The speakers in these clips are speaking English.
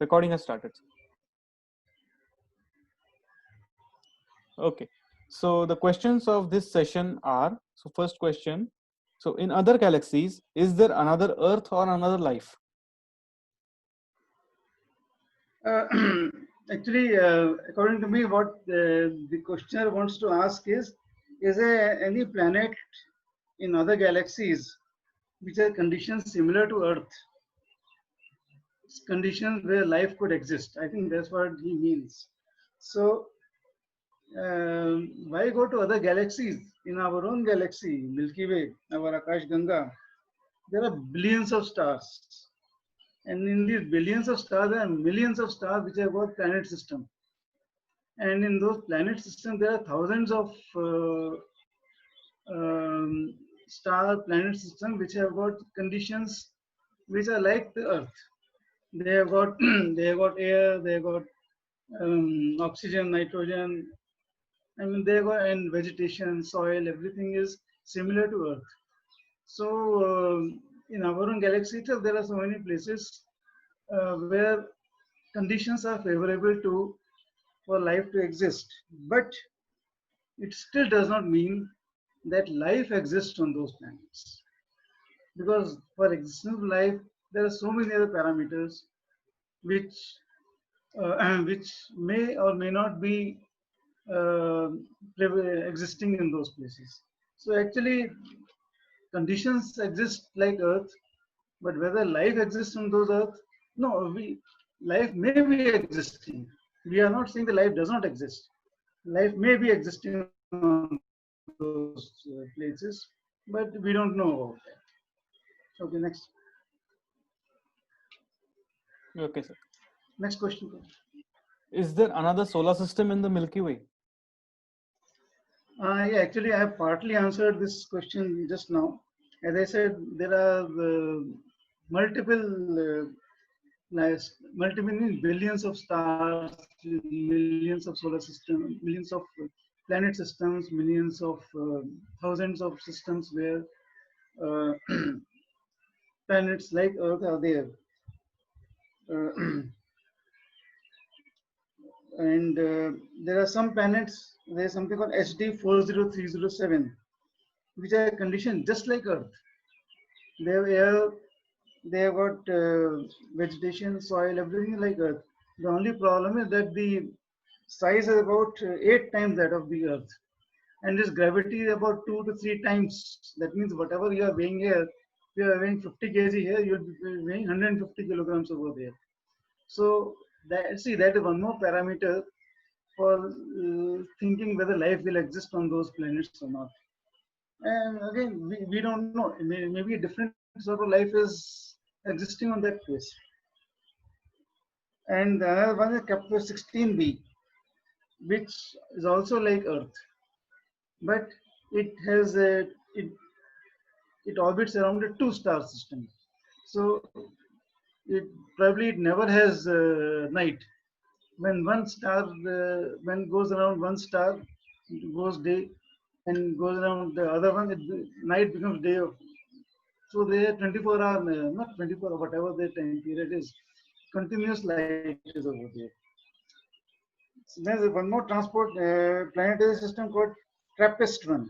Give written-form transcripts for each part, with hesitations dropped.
Recording has started. Okay. So the questions of this session are, so first question, so in other galaxies, is there another Earth or another life? Actually, according to me, what the questioner wants to ask is there any planet in other galaxies which have conditions similar to Earth? Conditions where life could exist. I think that's what he means. So, why go to other galaxies? In our own galaxy, Milky Way, our Akash Ganga, there are billions of stars. And in these billions of stars, there are millions of stars which have got planet system. And in those planet systems, there are thousands of star planet systems which have got conditions which are like the Earth. They have got they have got air, they have got oxygen, nitrogen. I mean, they have got and vegetation, soil, everything is similar to Earth. So in our own galaxy itself, there are so many places where conditions are favorable to for life to exist. But it still does not mean that life exists on those planets. Because for existence of life, there are so many other parameters which which may or may not be uh, existing in those places. So actually, conditions exist like Earth, but whether life exists on those Earth, no, life may be existing. We are not saying the life does not exist. Life may be existing on those places, but we don't know about that. Okay, next. Okay, sir. Next question. Is there another solar system in the Milky Way? Yeah, actually, I have partly answered this question just now. As I said, there are multiple, multiple billions of stars, millions of solar systems, millions of planet systems, millions of thousands of systems where uh, planets like Earth are there. Uh, and there are some planets, there's something called HD 40307, which are conditioned just like Earth. They have air, they have got vegetation, soil, everything like Earth. The only problem is that the size is about 8 times that of the Earth. And its gravity is about 2 to 3 times. That means whatever you are weighing here, if you are weighing 50 kg here, you'll be weighing 150 kilograms over there. So that is one more parameter for thinking whether life will exist on those planets or not. And again, we don't know. Maybe a different sort of life is existing on that place. And the other one is Kepler 16b, which is also like Earth, but it has it orbits around a two-star system. So it probably it never has night. When one star when goes around one star, it goes day, and goes around the other one, night becomes day. So they are 24 hour, not 24 hour, whatever the time period is, continuous light is over there. So there's one more transport planetary system called TRAPPIST-1,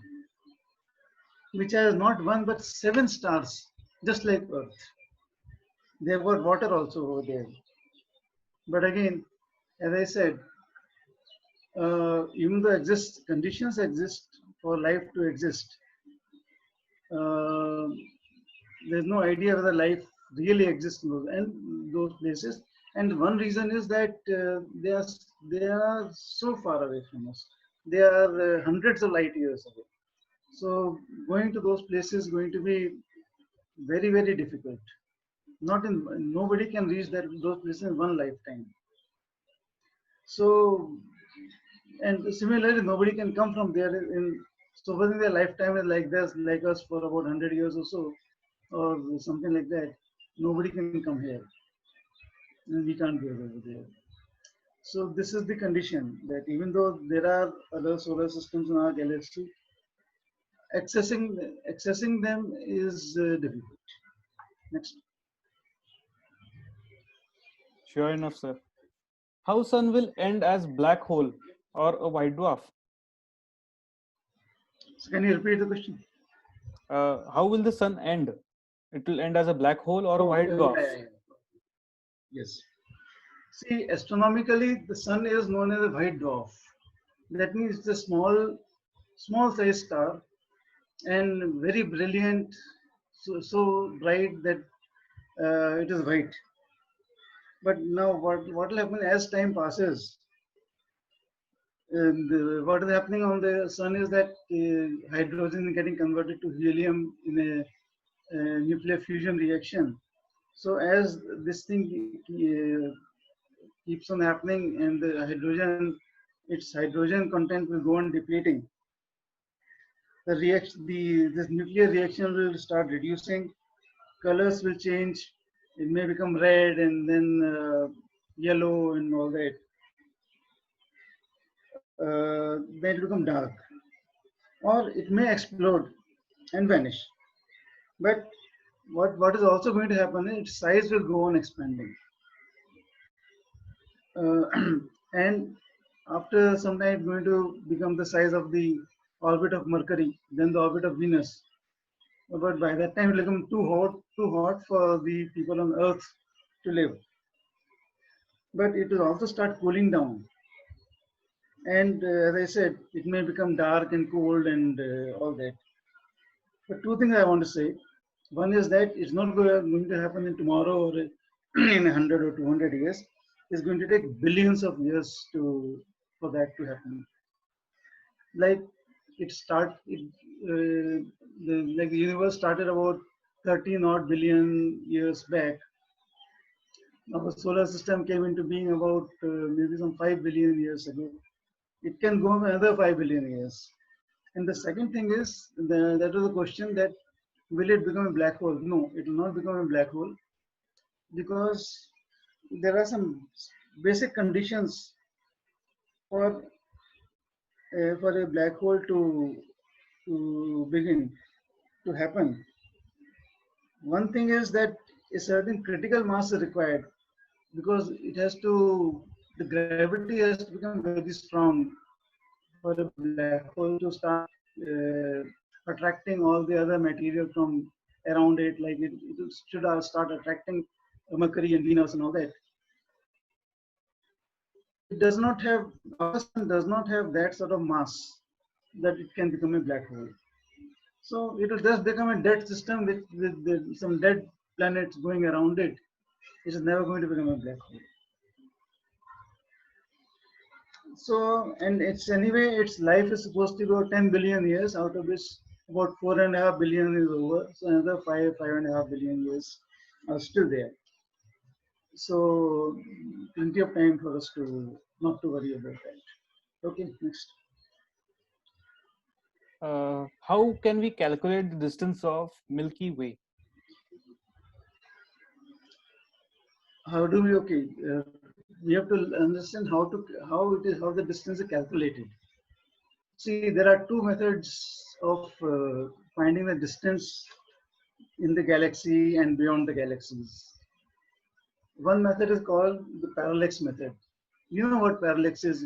which has not one but 7 stars, just like Earth. They've got water also over there. But again, as I said, even though conditions exist for life to exist, uh, there's no idea whether life really exists in those places. And one reason is that they are so far away from us. They are hundreds of light years away. So going to those places is going to be very difficult. Not in Nobody can reach those places in one lifetime. So and similarly, nobody can come from there in so within their lifetime is like this, like us for about 100 years or so, or something like that. Nobody can come here, and we can't go over there. So this is the condition that even though there are other solar systems in our galaxy, accessing them is difficult. Next. Sure enough, sir. How sun will end as black hole or a white dwarf? So can you repeat the question? How will the sun end? It will end as a black hole or a Oh, white dwarf? yeah. Yes. See, astronomically, the sun is known as a white dwarf. That means it's a small size star and very brilliant, so bright that it is white. But now, what will happen as time passes? And what is happening on the sun is that hydrogen is getting converted to helium in a nuclear fusion reaction. So as this thing keeps on happening, and its hydrogen content will go on depleting. This nuclear reaction will start reducing. Colors will change. It may become red and then yellow and all that. Then it will become dark, or it may explode and vanish. But what is also going to happen is its size will go on expanding. Uh, and after some time, it's going to become the size of the orbit of Mercury, then the orbit of Venus. But by that time, it will become too hot for the people on Earth to live. But it will also start cooling down. And as I said, it may become dark and cold and all that. But two things I want to say. One is that it's not going to happen in tomorrow or in 100 or 200 years. It's going to take billions of years for that to happen. Like the universe started about 13 odd billion years back. Our solar system came into being about maybe some 5 billion years ago. It can go another 5 billion years. And the second thing is, that was the question that will it become a black hole? No, it will not become a black hole, because there are some basic conditions for for a black hole to begin to happen. One thing is that a certain critical mass is required, because the gravity has to become very strong for a black hole to start attracting all the other material from around it, like it should start attracting Mercury and Venus and all that. It does not have, our sun does not have that sort of mass that it can become a black hole. So it will just become a dead system with some dead planets going around it. It is never going to become a black hole. So, and its life is supposed to go 10 billion years, out of which about 4.5 billion is over. So another 5.5 billion years are still there. So plenty of time for us to not to worry about that. Okay, next. How can we calculate the distance of Milky Way? How do we? Okay, we have to understand how the distance is calculated. See, there are two methods of finding the distance in the galaxy and beyond the galaxies. One method is called the parallax method. You know what parallax is?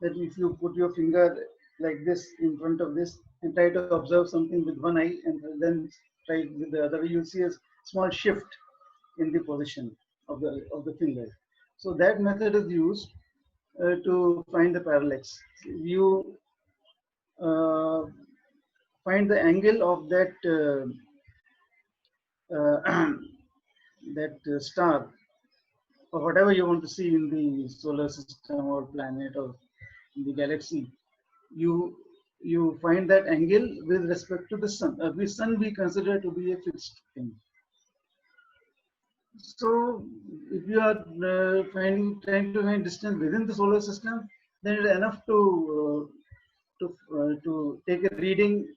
That if you put your finger like this in front of this and try to observe something with one eye and then try with the other, you'll see a small shift in the position of the finger. So that method is used to find the parallax. You uh, find the angle of that star, or whatever you want to see in the solar system or planet or in the galaxy. You find that angle with respect to the sun. The sun we consider to be a fixed thing. So if you are trying to find distance within the solar system, then it is enough to take a reading,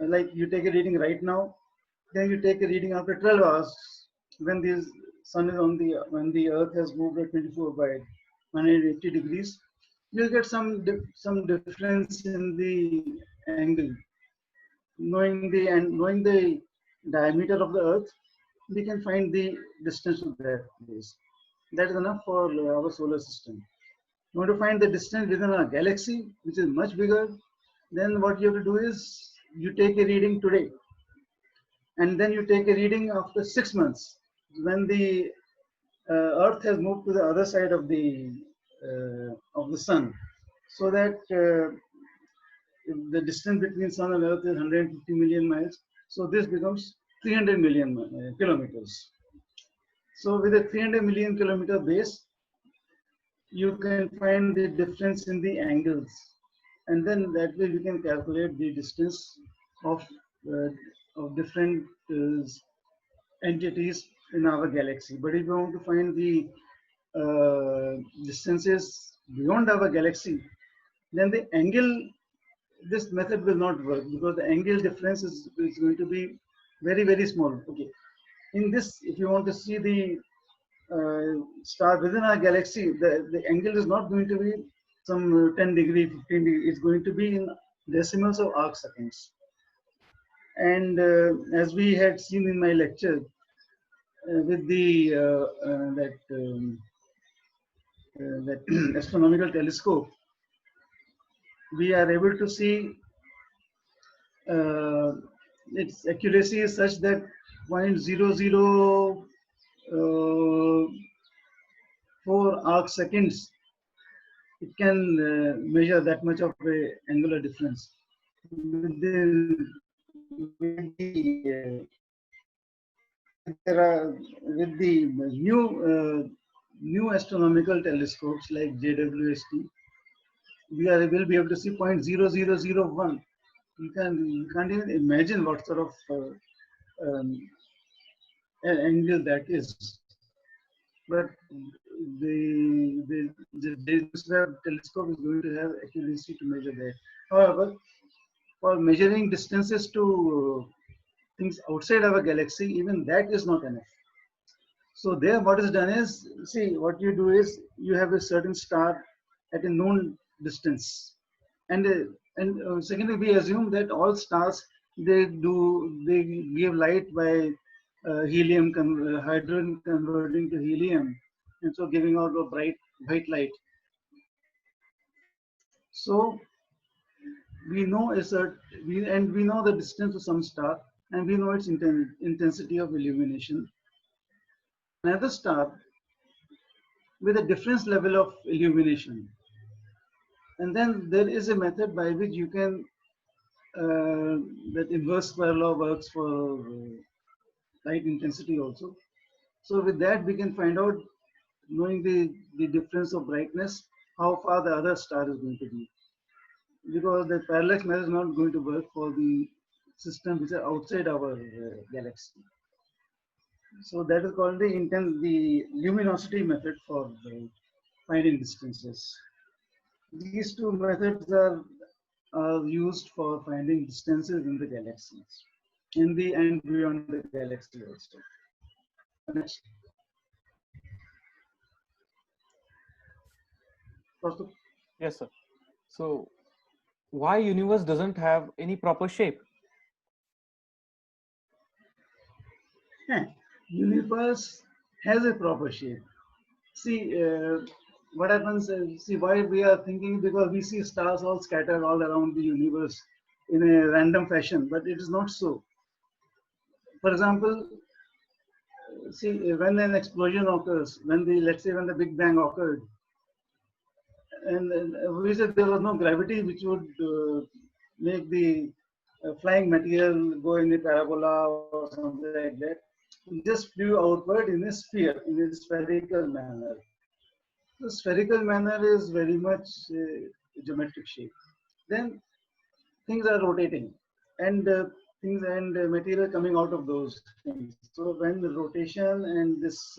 like you take a reading right now, then you take a reading after 12 hours when the sun is when the earth has moved at 24 by 180 degrees. You'll get some difference in the angle. Knowing the diameter of the earth, we can find the distance to that place. That is enough for our solar system. You want to find the distance within a galaxy, which is much bigger. Then what you have to do is you take a reading today, and then you take a reading after 6 months when the Earth has moved to the other side of the sun, so that if the distance between sun and Earth is 150 million miles. So this becomes 300 million kilometers. So with a 300 million kilometer base, you can find the difference in the angles, and then that way we can calculate the distance of uh, different entities in our galaxy. But if you want to find the distances beyond our galaxy, then the angle, this method will not work because the angle difference is going to be very, very small. Okay. In this, if you want to see the star within our galaxy, the angle is not going to be some 10 degree, 15 degree. It's going to be in decimals of arc seconds. And as we had seen in my lecture, with the that astronomical telescope, we are able to see uh, its accuracy is such that 0.004 arc seconds, it can measure that much of a angular difference. With the new astronomical telescopes like JWST, will be able to see 0.0001. You can't even imagine what sort of angle that is. But the James Webb telescope is going to have accuracy to measure that. However, for measuring distances to things outside our galaxy, even that is not enough. So there, what is done is, see, what you do is you have a certain star at a known distance, and secondly, we assume that all stars they give light by hydrogen converting to helium, and so giving out a bright white light. So we know we know the distance of some star, and we know its intensity of illumination. Another star with a different level of illumination, and then there is a method by which you can that inverse square law works for light intensity also. So with that, we can find out, knowing the difference of brightness, how far the other star is going to be. Because the parallax method is not going to work for the systems which are outside our galaxy. So that is called the luminosity method for finding distances. These two methods are used for finding distances in the galaxies, in the and beyond the galaxy also. Next. Yes, sir. So why universe doesn't have any proper shape? Universe has a proper shape. See, what happens, see why we are thinking, because we see stars all scattered all around the universe in a random fashion, but it is not so. For example, see, when an explosion occurs, let's say when the Big Bang occurred, and we said there was no gravity which would make the flying material go in a parabola or something like that. It just flew outward in a sphere, in a spherical manner. The spherical manner is very much geometric shape. Then things are rotating, and things and material coming out of those things. So when the rotation and this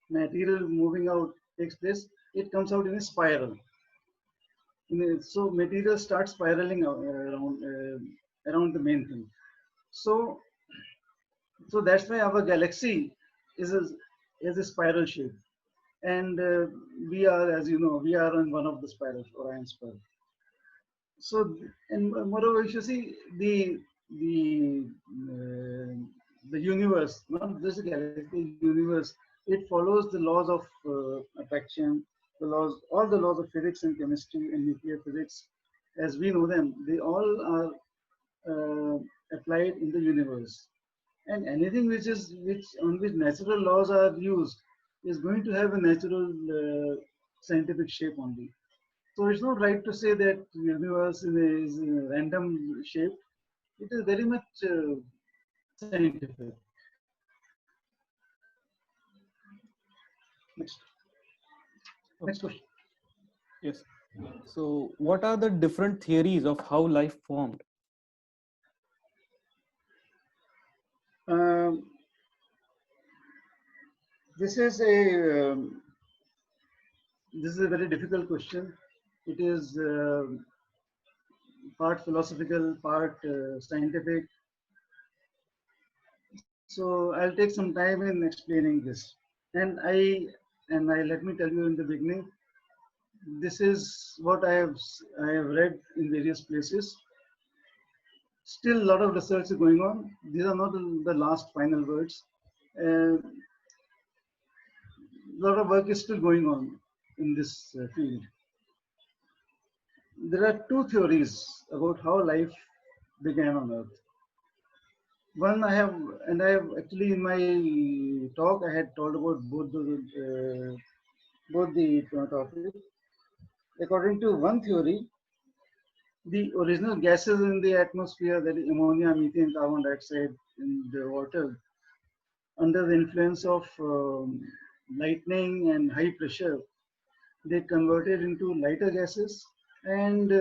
material moving out takes place, it comes out in a spiral. So material starts spiraling around the main thing. So that's why our galaxy is a spiral shape, and we are, as you know, we are on one of the spirals, Orion spiral. So, and moreover, if you see the universe, not just the galaxy, universe it follows the laws of attraction, the laws, all the laws of physics and chemistry and nuclear physics, as we know them. They all are applied in the universe. And anything which on which natural laws are used is going to have a natural scientific shape only. So it's not right to say that the universe is a random shape. It is very much scientific. Next. Next question. Yes. So, what are the different theories of how life formed? Um, this is a very difficult question. It is part philosophical, part scientific. So I'll take some time in explaining this. And I let me tell you in the beginning, this is what I have read in various places. Still, a lot of research is going on. These are not the last final words. A lot of work is still going on in this field. There are two theories about how life began on Earth. One I have actually in my talk I had told about both the topics. According to one theory, the original gases in the atmosphere, that is ammonia, methane, carbon dioxide in the water, under the influence of lightning and high pressure, they converted into lighter gases and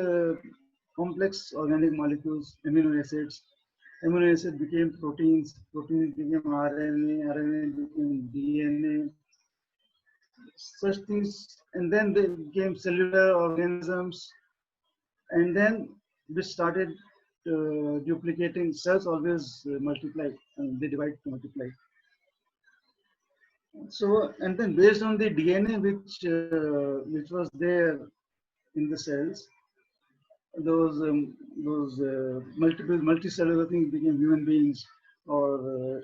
complex organic molecules, amino acids. Amino acids became proteins, proteins became RNA, RNA became DNA, such things, and then they became cellular organisms, and then we started duplicating. Cells always multiply, and they divide to multiply. So, and then based on the DNA which was there in the cells, those multicellular things became human beings or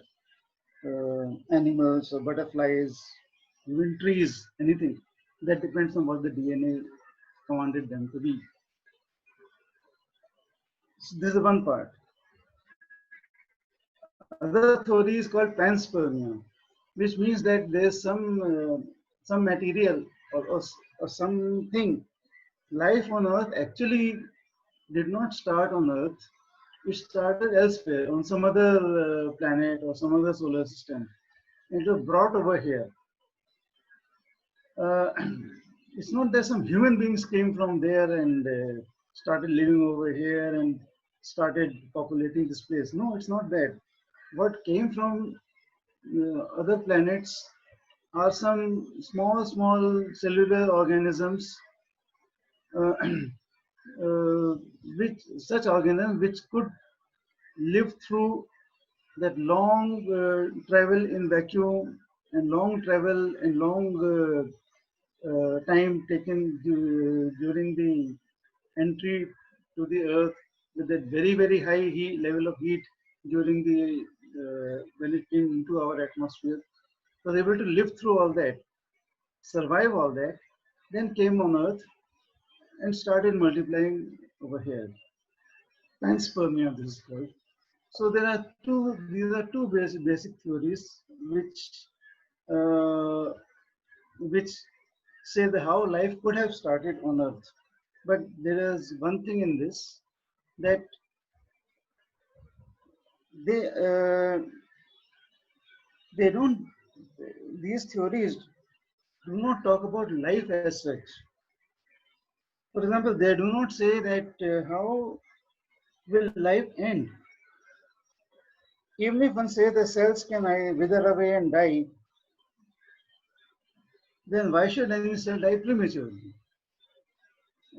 animals or butterflies, even trees, anything. That depends on what the DNA commanded them to be. So this is one part. Other theory is called panspermia, which means that there's some material or something. Life on Earth actually did not start on Earth. It started elsewhere, on some other planet or some other solar system. It was brought over here. Uh, it's not that some human beings came from there and started living over here and started populating this place. No, it's not that. What came from other planets are some small cellular organisms, uh, which such organisms which could live through that long travel in vacuum and long travel and long time taken during the entry to the earth with that very high heat level of heat during the when it came into our atmosphere, was able to live through all that, survive all that, then came on earth and started multiplying over here. Panspermia, this is called. So there are two. These are two basic theories uh, which say that how life could have started on Earth. But there is one thing in this, that they uh, they don't. These theories do not talk about life as such. For example, they do not say that how will life end. Even if one says the cells can wither away and die, then why should any cell die prematurely,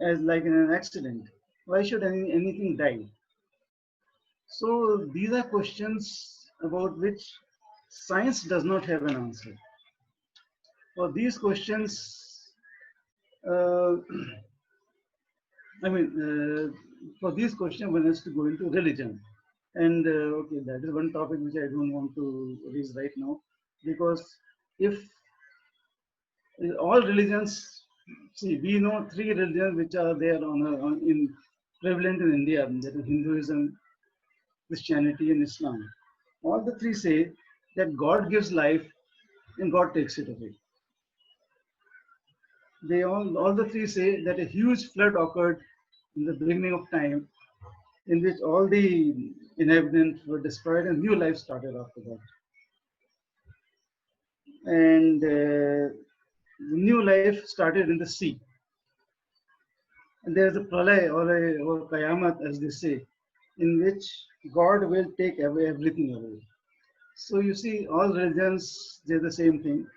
as like in an accident? Why should anything die? So these are questions about which science does not have an answer. For these questions, uh, for these questions, one has to go into religion. And okay, that is one topic which I don't want to raise right now, because if All religions, see, we know three religions which are there in prevalent in India, that is Hinduism, Christianity, and Islam. All the three say that God gives life and God takes it away. They all the three say that a huge flood occurred in the beginning of time, in which all the inhabitants were destroyed and new life started after that. And the new life started in the sea. And there is a pralay or kayamat, as they say, in which God will take away everything away. So you see, all religions, they're the same thing.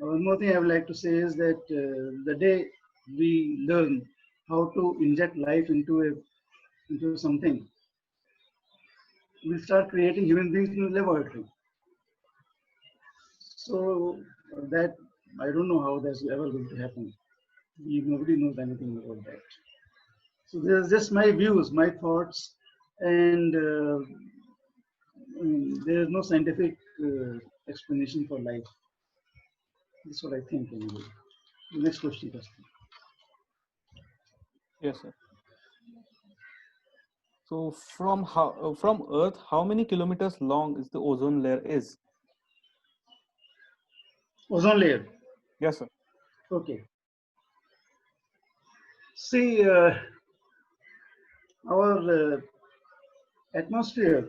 One more thing I would like to say is that the day we learn how to inject life into something, we'll start creating human beings in the laboratory. So that, I don't know how that's ever going to happen. Nobody knows anything about that. So this is just my views, my thoughts, and there is no scientific explanation for life. That's what I think anyway. The next question, Pastor. Yes, sir. So from Earth, how many kilometers long is the ozone layer is? Ozone layer. Yes, sir. Okay. See, our atmosphere,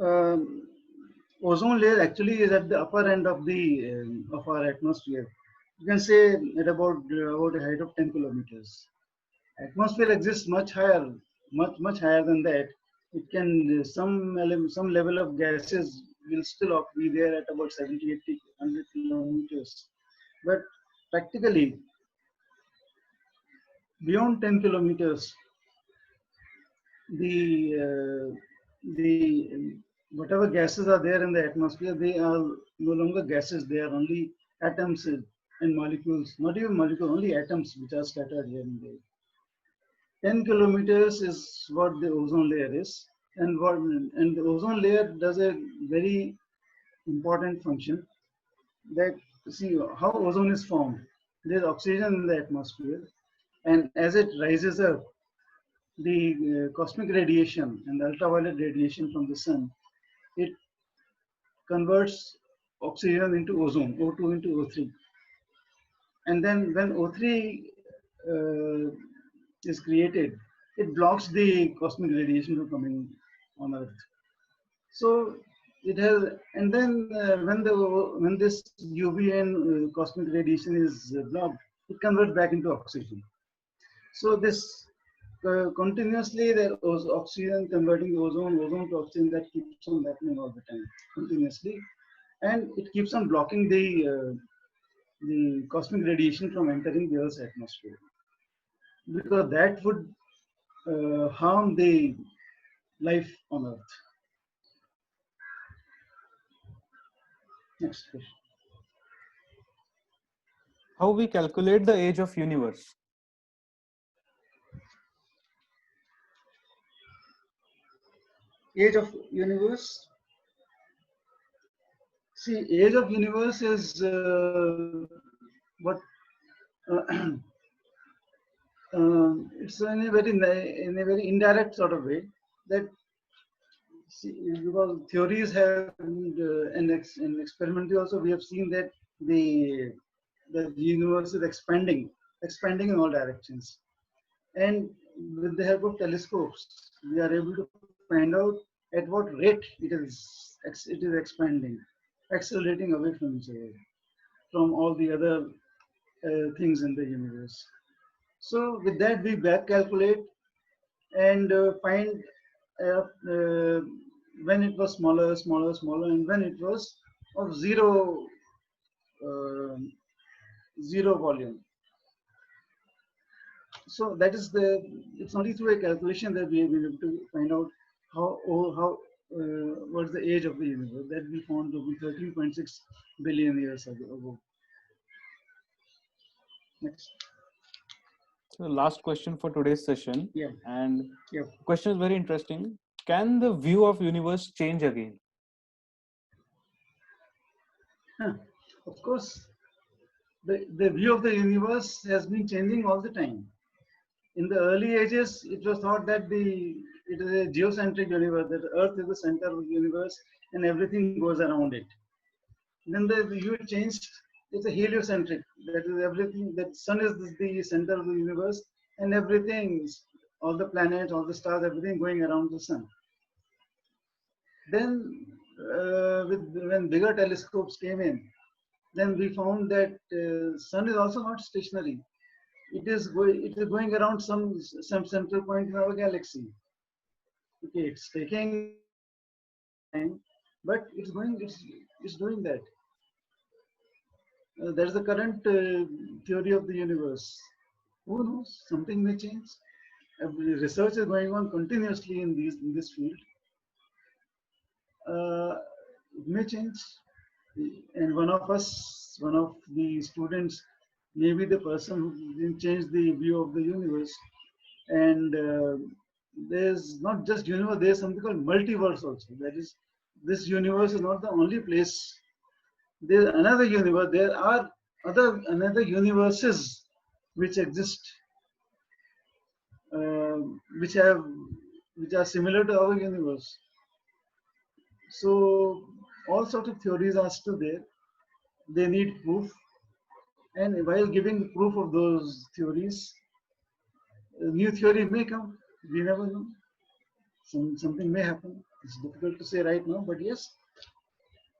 um, ozone layer actually is at the upper end of our atmosphere. You can say at about a height of 10 kilometers. Atmosphere exists much higher, much higher than that. It can some level of gases will still be there at about 70, 80, 100 kilometers. But practically beyond 10 kilometers, the whatever gases are there in the atmosphere, they are no longer gases. They are only atoms and molecules. Not even molecules, only atoms which are scattered here and there. 10 kilometers is what the ozone layer is, and the ozone layer does a very important function. That, see how ozone is formed. There is oxygen in the atmosphere, and as it rises up, the cosmic radiation and the ultraviolet radiation from the sun, it converts oxygen into ozone, O2 into O3. And then when O3 is created, it blocks the cosmic radiation from coming on Earth. So it has, and then when this UV and cosmic radiation is blocked, it converts back into oxygen. So this continuously there was oxygen converting ozone to oxygen, that keeps on happening all the time continuously, and it keeps on blocking the cosmic radiation from entering the Earth's atmosphere, because that would harm the life on Earth. Next question. How we calculate the age of universe? Age of universe. See, age of universe is what it's in a very indirect sort of way, that, see, because theories have and experimentally also we have seen that the universe is expanding in all directions, and with the help of telescopes we are able to find out at what rate it is expanding, accelerating away from each other, from all the other things in the universe. So with that we back calculate and find uh, uh, when it was smaller, and when it was of uh, zero volume. So that is it's only through a calculation that we will be able to find out how what's the age of the universe, that we found to be 13.6 billion years ago. Next. So the last question for today's session, Yeah. and Yeah. the question is very interesting. Can the view of universe change again? Of course, the view of the universe has been changing all the time. In the early ages, it was thought that it is a geocentric universe, that Earth is the center of the universe and everything goes around it. Then the view changed. It's a heliocentric. That is everything. That sun is the center of the universe, and everything, all the planets, all the stars, everything going around the sun. Then, when bigger telescopes came in, then we found that sun is also not stationary. It is going around some central point in our galaxy. Okay, it's taking time, but it's doing that. That's the current theory of the universe. Who knows? Something may change. Research is going on continuously in this field. It may change, and one of the students, may be the person who can change the view of the universe. And there's not just universe. There's something called multiverse also. That is, this universe is not the only place. There's another universe. There are another universes which exist, which are similar to our universe. So all sorts of theories are still there. They need proof, and while giving proof of those theories, a new theory may come. We never know. Something may happen. It's difficult to say right now, but yes,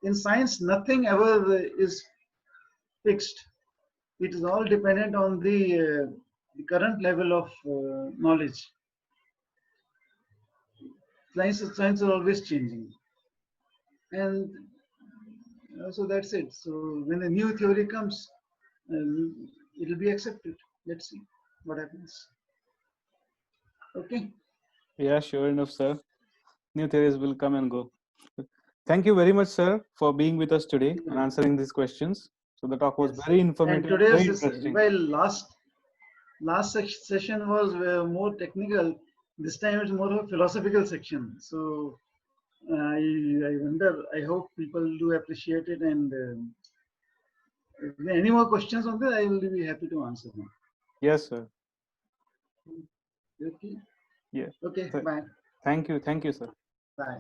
in science, nothing ever is fixed. It is all dependent on the current level of knowledge. Science is always changing, and so that's it. So when a new theory comes, it will be accepted. Let's see what happens. Okay. Yeah, sure enough, sir. New theories will come and go. Thank you very much, sir, for being with us today and answering these questions. So the talk was Yes. very And informative, very today's interesting. last session was more technical. This time it's more of a philosophical section. So I wonder. I hope people do appreciate it. And if there are any more questions on that, I will be happy to answer them. Yes, sir. Okay. Yeah. Okay. Bye. Thank you, sir. Bye.